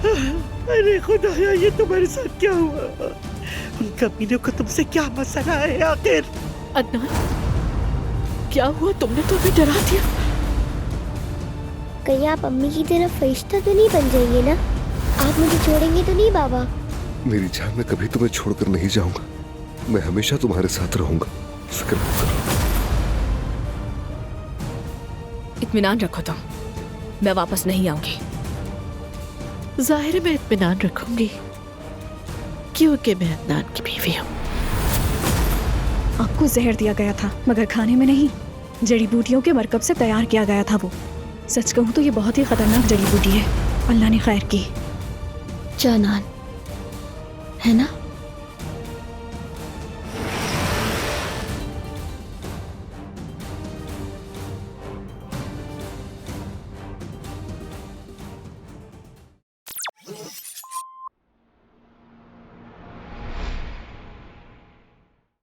अरे खुदाया, ये तुम्हारे साथ क्या हुआ? उन कमीनों को तुमसे क्या मसला है आखिर? अदनान, क्या हुआ? तुमने तो अभी डरा दिया। कहीं आप अम्मी की तरफ फरिश्ता तो नहीं बन जाएंगे ना? आप मुझे छोड़ेंगे तो नहीं बाबा? मेरी जान, मैं कभी तुम्हें छोड़कर नहीं जाऊंगा। मैं हमेशा तुम्हारे साथ रहूंगा, फिक्र मत करो। इत्मीनान रखो तुम, मैं वापस नहीं आऊंगी। जाहिर है मैं इत्मीनान रखूंगी, क्योंकि मैं अदनान की बीवी हूँ। आपको जहर दिया गया था, मगर खाने में नहीं, जड़ी बूटियों के मरकब से तैयार किया गया था वो। सच कहूँ तो ये बहुत ही खतरनाक जड़ी बूटी है। अल्लाह ने खैर की। जानान है ना?